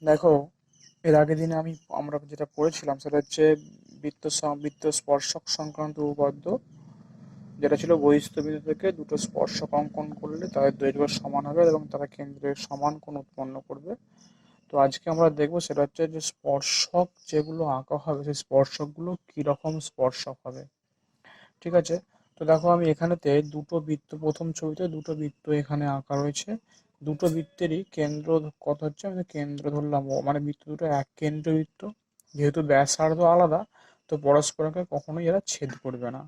দেখো, এর আগের দিনে আমরা যেটা পড়েছিলাম সেটা হচ্ছে বৃত্ত স্পর্শক সংক্রান্ত উপপাদ্য, যেটা ছিল বহিঃস্থ বিন্দু থেকে দুটো স্পর্শক অঙ্কন করলে তাদের দৈর্ঘ্য সমান হবে এবং তারা কেন্দ্রের সমান কোণ উৎপন্ন করবে। তো আজকে আমরা দেখবো সেটা হচ্ছে যে স্পর্শক যেগুলো আঁকা হবে সেই স্পর্শকগুলো কিরকম স্পর্শক হবে। ঠিক আছে। তো দেখো, আমি এখানেতে দুটো বৃত্ত, প্রথম ছবিতে দুটো বৃত্ত এখানে আঁকা রয়েছে। দুটো বৃত্তেরই কেন্দ্র কত হচ্ছে, আমি কেন্দ্র ধরলাম ও, মানে বৃত্ত দুটো এক কেন্দ্র বৃত্ত। যেহেতু ব্যাসার্ধ আলাদা, তো পরস্পরকে কখনোই এরা ছেদ করবে না।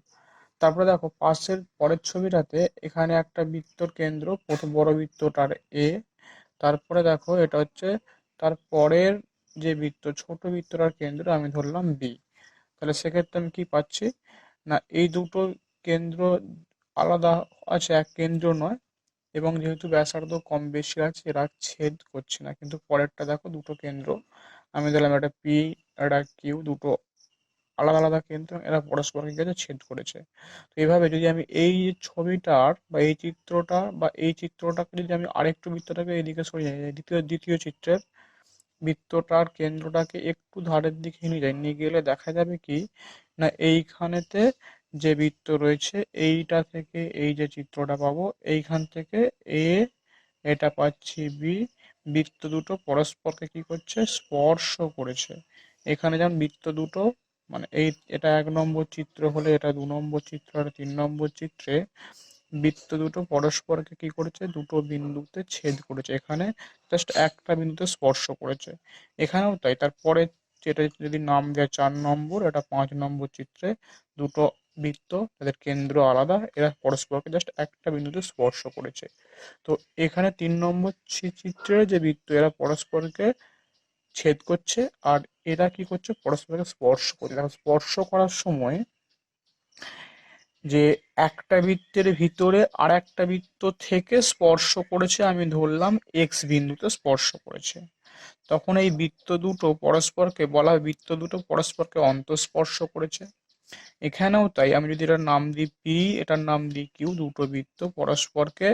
তারপরে দেখো, পাশের পরের ছবিটাতে এখানে একটা বৃত্তর কেন্দ্র, প্রথম বড় বৃত্তটার এ। তারপরে দেখো, এটা হচ্ছে তার পরের যে বৃত্ত, ছোট বৃত্তটার কেন্দ্র আমি ধরলাম বি। তাহলে সেক্ষেত্রে আমি কি পাচ্ছি, না এই দুটো কেন্দ্র আলাদা আছে, এক কেন্দ্র নয়। এবং যেহেতু ব্যাসার্ধ কম বেশি আছে, এরা ছেদ করছে না। কিন্তু পরেরটা দেখো, দুটো কেন্দ্র আমি দিলাম, একটা পি, একটা কিউ, দুটো আলাদা আলাদা কেন্দ্র, এরা পরস্পরকে কাছে ছেদ করেছে। তো এইভাবে যদি আমি এই ছবিটার বা এই চিত্রটা বা এই চিত্রটাকে যদি আমি আরেকটু বৃত্তটাকে এইদিকে সরিয়ে যাই, দ্বিতীয় দ্বিতীয় চিত্রের বৃত্তটার কেন্দ্রটাকে একটু ধারের দিকে নিয়ে যাই, নিয়ে গেলে দেখা যাবে কি, না এইখানেতে যে বৃত্ত রয়েছে এইটা থেকে এই যে চিত্রটা পাবো, এইখান থেকে এ, এটা পাচ্ছি বি। বৃত্ত দুটো পরস্পরকে কি করছে, স্পর্শ করেছে। এখানে যেমন বৃত্ত দুটো, মানে এটা 1 নম্বর চিত্র হলে এটা 2 নম্বর চিত্র, আর 3 নম্বর চিত্রে বৃত্ত দুটো পরস্পরকে কি করেছে, দুটো বিন্দুতে ছেদ করেছে। এখানে জাস্ট একটা বিন্দুতে স্পর্শ করেছে। এখানেও তাই। তারপরে যেটা যদি নাম দেয় 4 নম্বর, এটা 5 নম্বর চিত্রে দুটো বৃত্ত, তাদের কেন্দ্র আলাদা, এরা পরস্পরকে জাস্ট একটা বিন্দুতে স্পর্শ করেছে। তো এখানে 3 নম্বর চিত্রের যে বৃত্ত, এরা পরস্পরকে ছেদ করছে, আর এরা কি করছে, পরস্পরকে স্পর্শ করছে। দেখো, স্পর্শ করার সময় যে একটা বৃত্তের ভিতরে আর একটা বৃত্ত থেকে স্পর্শ করেছে, আমি ধরলাম এক্স বিন্দুতে স্পর্শ করেছে, তখন এই বৃত্ত দুটো পরস্পরকে বলা হয়, বৃত্ত দুটো পরস্পরকে অন্তঃস্পর্শ করেছে। এখানেও তাই। আমি যদি এটার নাম দিই পি, এটার নাম দিই কিউ, দুটো বৃত্ত পরস্পরকে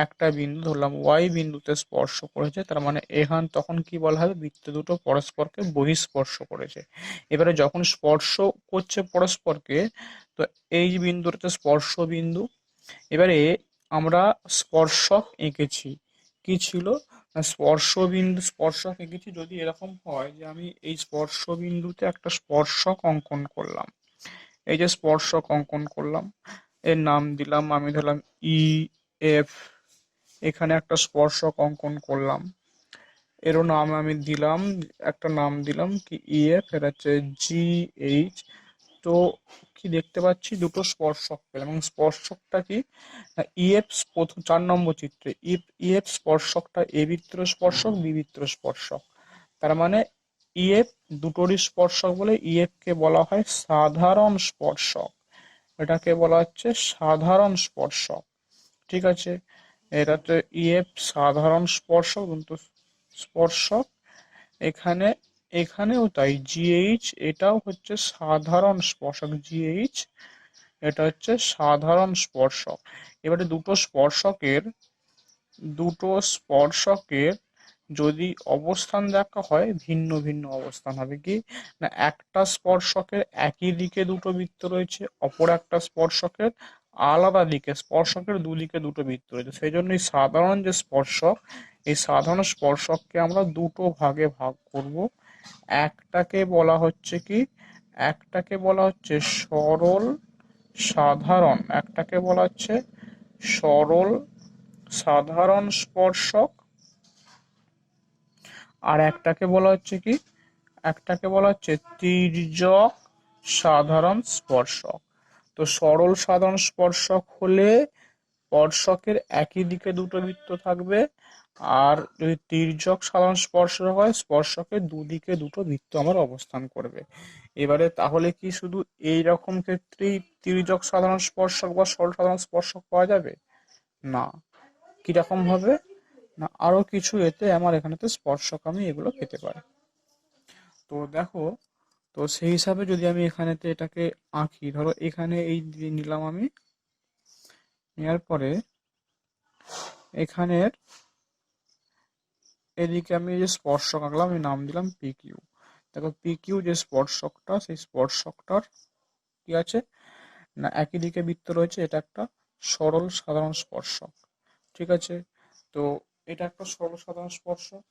একটা বিন্দু ধরলাম ওয়াই বিন্দুতে স্পর্শ করেছে, তার মানে এখান তখন কি বলা হবে, বৃত্ত দুটো পরস্পরকে বহিঃস্পর্শ করেছে। এবারে যখন স্পর্শ করছে পরস্পরকে, তো এই বিন্দুটা স্পর্শ বিন্দু। এবারে আমরা স্পর্শক এঁকেছি, কি ছিল, না স্পর্শক এঁকেছি। যদি এরকম হয় যে আমি এই স্পর্শ বিন্দুতে একটা স্পর্শক অঙ্কন করলাম, এই যে স্পর্শক অঙ্কন করলাম, এর নাম দিলাম, আমি ধরলাম ই এফ। এখানে একটা স্পর্শক অঙ্কন করলাম, এরও নাম আমি দিলাম, একটা নাম দিলাম কি ই এফ, এটা হচ্ছে জি এইচ। তো কি দেখতে পাচ্ছি, দুটো স্পর্শক পেলাম। এবং স্পর্শকটা কি, ইএফ প্রথম 4 নম্বর চিত্রে ইএফ স্পর্শকটা এ বৃত্তের স্পর্শক, বি বৃত্তের স্পর্শক। তার মানে ইএফ দুটোরই স্পর্শক বলে ইএফ কে বলা হয় সাধারণ স্পর্শক। এটাকে বলা হচ্ছে সাধারণ স্পর্শক। ঠিক আছে। এটাতে ইএফ সাধারণ স্পর্শক, কিন্তু স্পর্শক। এখানে এখানেও তাই, জিএইচ এটাও হচ্ছে সাধারণ স্পর্শক, জিএইচ এটা হচ্ছে সাধারণ স্পর্শক। এবারে দুটো স্পর্শকের যদি অবস্থান দেখা হয়, ভিন্ন ভিন্ন অবস্থান হবে। কি না, একটা স্পর্শকের একই দিকে দুটো বৃত্ত রয়েছে, অপর একটা স্পর্শকের আলাদা দিকে, স্পর্শকের দুদিকে দুটো বৃত্ত রয়েছে। সেই জন্য এই সাধারণ যে স্পর্শক, এই সাধারণ স্পর্শককে আমরা দুটো ভাগে ভাগ করব। একটাকে বলা হচ্ছে কি, একটাকে বলা হচ্ছে সরল সাধারণ, একটাকে বলা হচ্ছে সরল সাধারণ স্পর্শক, আর একটাকে বলা হচ্ছে কি, একটাকে বলা হচ্ছে তির্যক সাধারণ স্পর্শক। তো সরল সাধারণ স্পর্শক হলে স্পর্শকের একই দিকে দুটো বৃত্ত থাকবে, আর যদি তির্যক সাধারণ স্পর্শক হয়, স্পর্শকের দুদিকে দুটো বৃত্ত আমার অবস্থান করবে। এবারে তাহলে কি শুধু এই রকম ক্ষেত্রেই তির্যক সাধারণ স্পর্শক বা সরল সাধারণ স্পর্শক পাওয়া যাবে? না। কিরকম হবে, না আরো কিছু এতে আমার এখানেতে স্পর্শক আমি এগুলো পেতে পারি। তো দেখো, তো সেই হিসাবে যদি আমি এখানেতে এটাকে আঁকি, ধরো এখানে এই দিয়ে নিলাম আমি, নেওয়ার পরে এখানের এদিকে আমি এই যে স্পর্শক আঁকলাম, আমি নাম দিলাম পি কিউ। দেখো পি কিউ যে স্পর্শকটা, সেই স্পর্শকটার কি আছে না একই দিকে বৃত্ত রয়েছে, এটা একটা সরল সাধারণ স্পর্শক। ঠিক আছে, তো এটা একটা সরল সাধারণ স্পর্শক।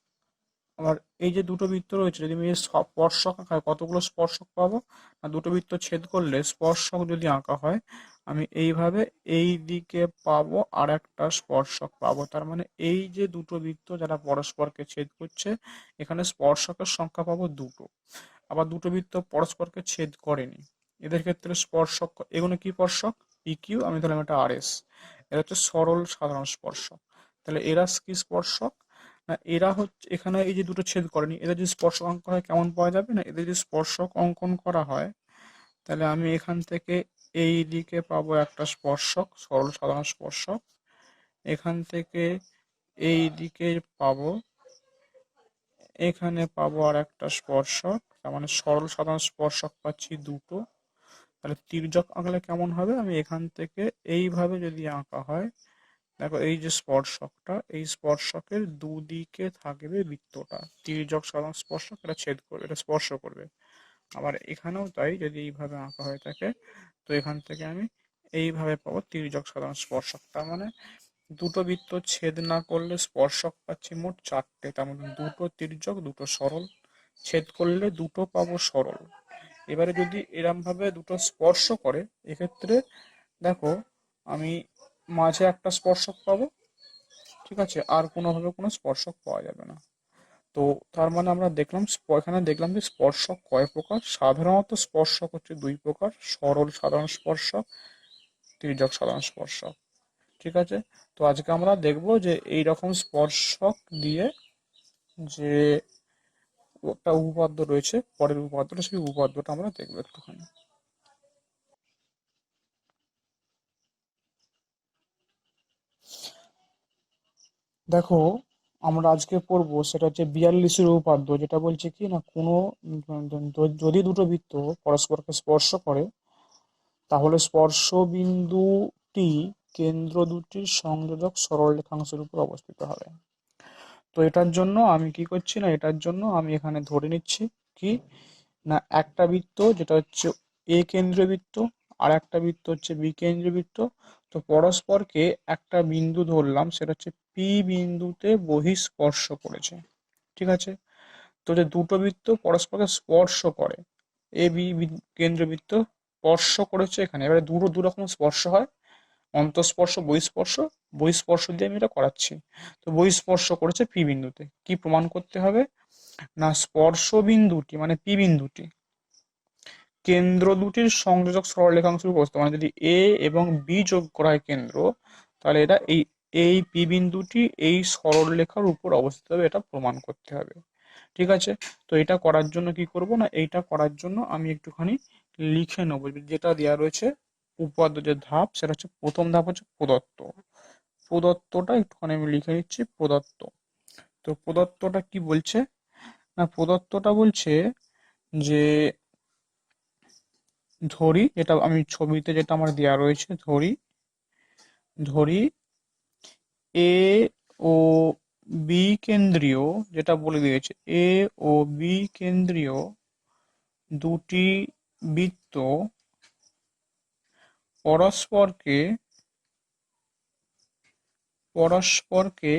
আবার এই যে দুটো বৃত্ত রয়েছে, যদি আমি এই স্পর্শক আঁকা হয় কতগুলো স্পর্শক পাবো না, দুটো বৃত্ত ছেদ করলে স্পর্শক যদি আঁকা হয় আমি এইভাবে এই দিকে পাবো আর একটা স্পর্শক পাবো। তার মানে এই যে দুটো বৃত্ত যারা পরস্পরকে ছেদ করছে, এখানে স্পর্শকের সংখ্যা পাবো দুটো। আবার দুটো বৃত্ত পরস্পরকে ছেদ করেনি, এদের ক্ষেত্রে স্পর্শক, এগুলো কি স্পর্শক, পি কিউ, আমি ধরলাম এটা আর এস। এরা হচ্ছে সরল সাধারণ স্পর্শক। তাহলে এরা কি স্পর্শক না, এরা হচ্ছে এখানে এই যে দুটো ছেদ করেনি, এদের যদি স্পর্শক অঙ্কন হয় কেমন পাওয়া যাবে না, এদের যদি স্পর্শক অঙ্কন করা হয় তাহলে আমি এখান থেকে এই দিকে পাবো একটা স্পর্শক, সরল সাধারণ স্পর্শক। এখান থেকে এই দিকে পাবো, এখানে পাবো আর একটা স্পর্শক, তার মানে সরল সাধারণ স্পর্শক পাচ্ছি দুটো। তাহলে তির্যক আঁকলে কেমন হবে, আমি এখান থেকে এইভাবে যদি আঁকা হয়, দেখো এই যে স্পর্শকটা, এই স্পর্শকের দুদিকে থাকবে বৃত্তটা, তির্যক সাধারণ স্পর্শক, এটা ছেদ করবে, এটা স্পর্শ করবে। আবার এখানেও তাই, যদি এইভাবে আঁকা হয়ে থাকে তো এখান থেকে আমি এইভাবে পাবো তির্যক সাধারণ স্পর্শক। তার মানে দুটো বৃত্ত ছেদ না করলে স্পর্শক পাচ্ছি মোট চারটে, তার মধ্যে দুটো তির্যক দুটো সরল, ছেদ করলে দুটো পাবো সরল। এবারে যদি এরম ভাবে দুটো স্পর্শ করে, এক্ষেত্রে দেখো আমি মাঝে একটা স্পর্শক পাবো। ঠিক আছে, আর কোনোভাবে কোনো স্পর্শক পাওয়া যাবে না। তো তার মানে আমরা দেখলাম, এখানে দেখলাম যে স্পর্শক কয় প্রকার। সাধারণত স্পর্শক হচ্ছে দুই প্রকার, সরল সাধারণ স্পর্শক, তির্যক সাধারণ স্পর্শক। ঠিক আছে, তো আজকে আমরা দেখবো যে এই রকম স্পর্শক দিয়ে যে একটা উপপাদ্য রয়েছে, পরের উপপাদ্যটা, সেই উপপাদ্যটা আমরা দেখবো একটুখানি। দেখো আমরা আজকে পড়বো সেটা হচ্ছে 42-এর উপপাদ্য, যেটা বলছে কি না কোনো যদি দুটো বৃত্ত পরস্পরকে স্পর্শ করে তাহলে স্পর্শ বিন্দুটি কেন্দ্র দুটির সংযোজক সরলরেখাংশের উপর অবস্থিত হবে। তো এটার জন্য আমি কি করছি না, এটার জন্য আমি এখানে ধরে নিচ্ছি কি না একটা বৃত্ত যেটা হচ্ছে এ কেন্দ্রীয় বৃত্ত, আর একটা বৃত্ত হচ্ছে বি কেন্দ্রীয় বৃত্ত। তো পরস্পরকে একটা বিন্দু ধরলাম, সেটা হচ্ছে পি বিন্দুতে বহিঃস্পর্শ করেছে। ঠিক আছে, তো যে দুটো বৃত্ত পরস্পরকে স্পর্শ করে, এ বি কেন্দ্রীয় বৃত্ত স্পর্শ করেছে এখানে। এবারে দুটো দু রকম স্পর্শ হয়, অন্তঃস্পর্শ বহিঃস্পর্শ। বহিঃস্পর্শ দিয়ে আমি এটা করাচ্ছি। তো বহিঃস্পর্শ করেছে পি বিন্দুতে, কি প্রমাণ করতে হবে না স্পর্শ বিন্দুটি মানে পি বিন্দুটি কেন্দ্র দুটির সংযোজক সরলরেখাংশের উপর অবস্থিত। মানে যদি এ এবং বি যোগ করা হয় কেন্দ্র, তাহলে এটা এই এই পি বিন্দুটি এই সরলরেখার উপর অবস্থিত হবে, এটা প্রমাণ করতে হবে। ঠিক আছে, তো এটা করার জন্য কি করব না, এইটা করার জন্য আমি একটুখানি লিখে নেবো যেটা দেওয়া রয়েছে উপপাদ্য যে ধাপ, সেটা হচ্ছে প্রথম ধাপ হচ্ছে প্রদত্ত। প্রদত্তটা একটুখানি আমি লিখে নিচ্ছি, প্রদত্ত। তো প্রদত্তটা কি বলছে না, প্রদত্তটা বলছে যে ধরি, যেটা আমি ছবিতে যেটা আমার দেওয়া রয়েছে, ধরি ধরি এ ও বি কেন্দ্রীয়, যেটা বলে দিয়েছে এ ও বি কেন্দ্রীয় দুটি বৃত্ত পরস্পরকে পরস্পরকে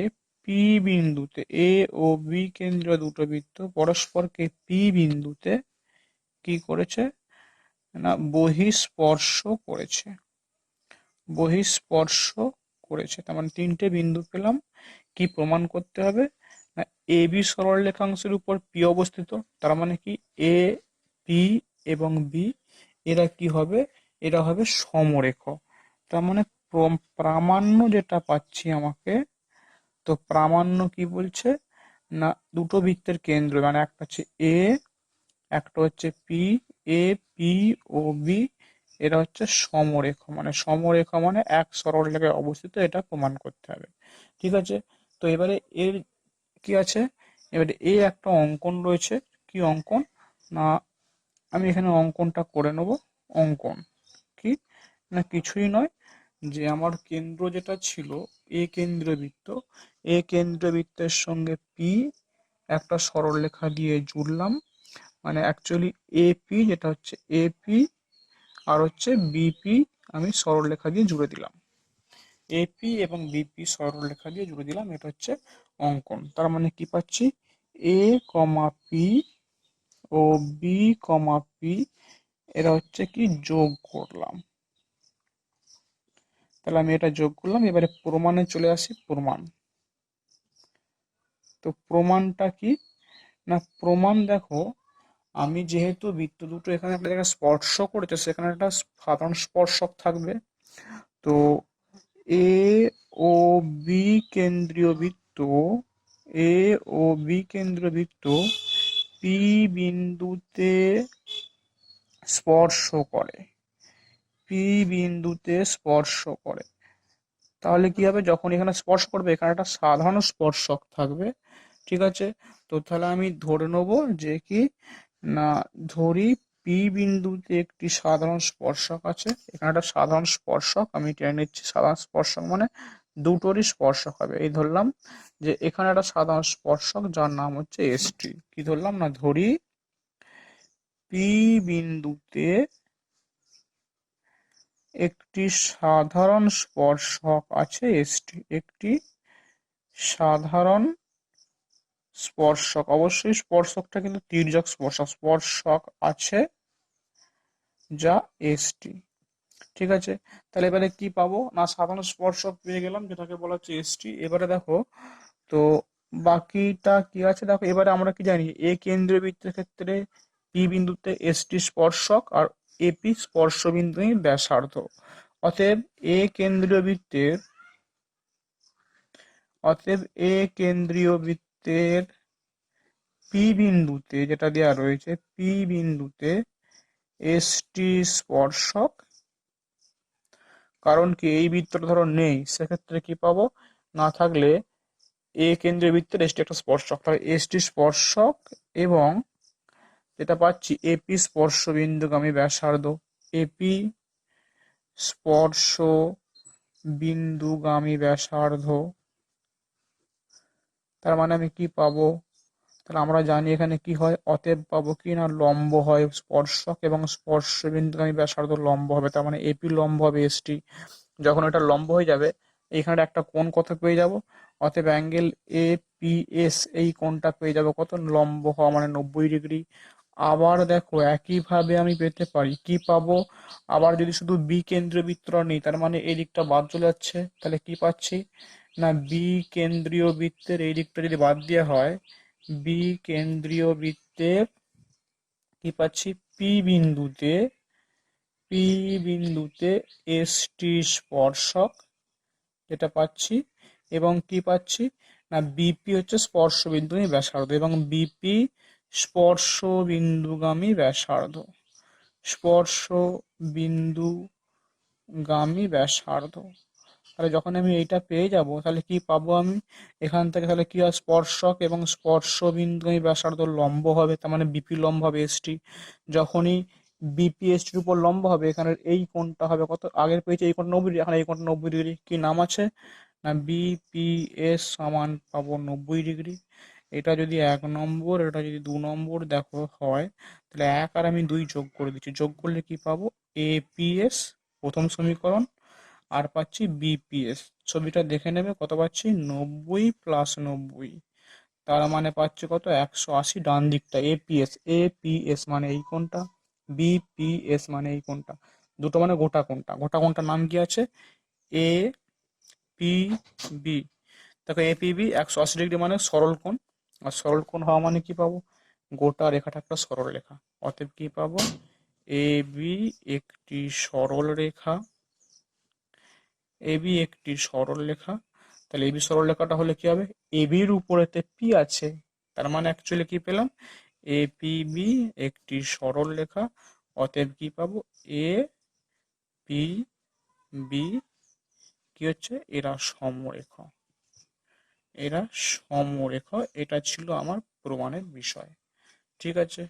পি বিন্দুতে, এ ও বি কেন্দ্রীয় দুটো বৃত্ত পরস্পরকে পি বিন্দুতে কি করেছে না বহিঃস্পর্শ করেছে। বহিঃস্পর্শ করেছে, তার মানে তিনটে বিন্দু পেলাম। কি প্রমাণ করতে হবে না এ বি সরলরেখাংশের উপর পি অবস্থিত, তার মানে কি এ পি এবং বি এরা কি হবে, এরা হবে সমরেখ। তার মানে প্রামাণ্য যেটা পাচ্ছি আমাকে, তো প্রামাণ্য কি বলছে না দুটো বৃত্তের কেন্দ্র, মানে একটা হচ্ছে এ, একটা হচ্ছে P, A P O B এরা হচ্ছে সমরেখ, মানে সমরেখ মানে এক সরলরেখায় অবস্থিত, এটা প্রমাণ করতে হবে। ঠিক আছে, তো এবারে এর কি আছে, এবারে এ একটা অঙ্কন রয়েছে। কি অঙ্কন না, আমি এখানে অঙ্কনটা করে নেব। অঙ্কন কি না কিছুই নয়, যে আমার কেন্দ্র যেটা ছিল এ কেন্দ্রবৃত্ত, এ কেন্দ্রবৃত্তের সঙ্গে পি একটা সরলরেখা দিয়ে জুড়লাম, মানে অ্যাকচুয়ালি এপি, যেটা হচ্ছে এপি আর হচ্ছে বিপি আমি সরলরেখা দিয়ে জুড়ে দিলাম। এপি এবং বিপি সরলরেখা দিয়ে জুড়ে দিলাম, এটা হচ্ছে অঙ্কন। তার মানে কি পাচ্ছি, এ কমা P O B comma P এরা হচ্ছে কি যোগ করলাম। তাহলে আমি এটা যোগ করলাম। এবারে প্রমাণে চলে আসি। প্রমাণ, তো প্রমাণটা কি না, প্রমাণ দেখো, আমি যেহেতু বৃত্ত দুটো এখানে একটা জায়গায় স্পর্শ করেছে, সেখানে একটা সাধারণ স্পর্শক থাকবে। তো এ ও বি কেন্দ্রীয় বৃত্ত, এ ও বি কেন্দ্রীয় বৃত্ত পি বিন্দুতে স্পর্শ করে, পি বিন্দুতে স্পর্শ করে। তাহলে কি হবে, যখন এখানে স্পর্শ করবে এখানে একটা সাধারণ স্পর্শক থাকবে, ঠিক আছে। তো তাহলে আমি ধরে নেবো যে কি না, ধরি পি বিন্দুতে একটি সাধারণ স্পর্শক আছে, এখানে একটা সাধারণ স্পর্শক আমি টেনে নিচ্ছি। সাধারণ স্পর্শক মানে দুটোরই স্পর্শক হবে, এই ধরলাম যে এখানে একটা সাধারণ স্পর্শক যার নাম হচ্ছে এসটি। কি ধরলাম না, ধরি পি বিন্দুতে একটি সাধারণ স্পর্শক আছে এসটি, একটি সাধারণ স্পর্শক, অবশ্যই স্পর্শকটা কিন্তু তির্যক স্পর্শক, স্পর্শক আছে যা এসটি, ঠিক আছে। তাহলে এবারে কি পাবো না, সাধারণ স্পর্শক পেয়ে গেলাম যেটাকে বলা হচ্ছে এসটি। এবারে দেখো তো বাকিটা কি আছে, দেখো এবারে আমরা কি জানি, এ কেন্দ্রীয় বৃত্তের ক্ষেত্রে পি বিন্দুতে এসটি স্পর্শক আর এপি স্পর্শ বিন্দু ব্যাসার্ধ। অতএব এ কেন্দ্রীয় বৃত্তের, অতএব এ কেন্দ্রীয় বৃত্তের পি বিন্দুতে যেটা দেওয়া রয়েছে, পি বিন্দুতে এসটি স্পর্শক। কারণ কি এই বৃত্তটা ধরো নেই, সেক্ষেত্রে কি পাবো, না থাকলে এ কেন্দ্রীয় বৃত্তের এসটি একটা স্পর্শক, তাহলে এসটি স্পর্শক এবং যেটা পাচ্ছি এপি স্পর্শ বিন্দুগামী ব্যাসার্ধ, এপি স্পর্শ বিন্দুগামী ব্যাসার্ধ। তার মানে আমি কি পাবো, তাহলে আমরা জানি এখানে কি হয়, অতএব পাবো কি না, লম্ব হয় স্পর্শক এবং স্পর্শ বিন্দুগামী ব্যাসার্ধ লম্ব হবে, তার মানে এপি লম্ব হবে এসটি। যখন এটা লম্ব হয়ে যাবে, এখানে একটা কোণ কত পেয়ে যাব, অতএব অ্যাঙ্গেল এ পি এস, এই কোণটা পেয়ে যাব কত, লম্ব হওয়া মানে 90 ডিগ্রি। আবার দেখো একইভাবে আমি পেতে পারি, কি পাবো, আবার যদি শুধু বি কেন্দ্রীয় বৃত্তটা নেই, তার মানে এই দিকটা বাদ চলে যাচ্ছে, তাহলে কি পাচ্ছি না, বি কেন্দ্রীয় বৃত্তের এই দিকটা যদি বাদ দেওয়া হয়, বি কেন্দ্রীয় বৃত্তের কি পাচ্ছি, পি বিন্দুতে, পি বিন্দুতে এসটি স্পর্শক যেটা পাচ্ছি, এবং কি পাচ্ছি না, বিপি হচ্ছে স্পর্শ বিন্দুগামী ব্যাসার্ধ এবং বিপি স্পর্শ বিন্দুগামী ব্যাসার্ধ, স্পর্শ বিন্দুগামী ব্যাসার্ধ। তাহলে যখন আমি এইটা পেয়ে যাব, তাহলে কি পাবো আমি এখান থেকে, তাহলে কি হয়, স্পর্শক এবং স্পর্শ বিন্দুগামী ব্যাসার্ধ লম্ব হবে, তার মানে বিপি লম্ব হবে এসটি। যখনই বিপি এসটির উপর লম্ব হবে, এখানে এই কোণটা হবে কত, আগের পেয়েছে এই কোণটা 90 ডিগ্রি, এখন এই কোণটা 90 ডিগ্রি। কি নাম আছে না, বিপিএস সমান পাবো 90 ডিগ্রি। এটা যদি 1 নম্বর, এটা যদি 2 নম্বর দেখো হয়, তাহলে 1 আর আমি 2 যোগ করে দিচ্ছি, যোগ করলে কি পাবো, এপিএস প্রথম সমীকরণ, আর পাচ্ছি বিপিএস। ছবিটা দেখে নেবে কত পাচ্ছি, 90 + 90, তার মানে পাচ্ছি কত, 180 ডান দিকটা। এপিএস, এপিএস মানে এই কোণটা, বিপিএস মানে এই কোণটা, দুটো মানে গোটা কোণটা, গোটা কোণটার নাম কি আছে, এ পি বি। দেখো এপিবি 180 ডিগ্রি মানে সরল কোণ, আর সরল কোণ হওয়া মানে কি পাবো, গোটা রেখাটা একটা সরল রেখা। অতএব কি পাবো, এ বি একটি সরল রেখা, এবি একটি সরল রেখা। তাহলে এবি সরল রেখাটা হলে কি হবে, এবির উপরেতে পি আছে, তার মানে অ্যাকচুয়ালি কি পেলাম, এপিবি একটি সরল রেখা। অতএব কি পাবো, এ পি বি কি হচ্ছে, এরা সমরেখা, এরা সমরেখা। এটা ছিল আমার প্রমাণের বিষয়, ঠিক আছে।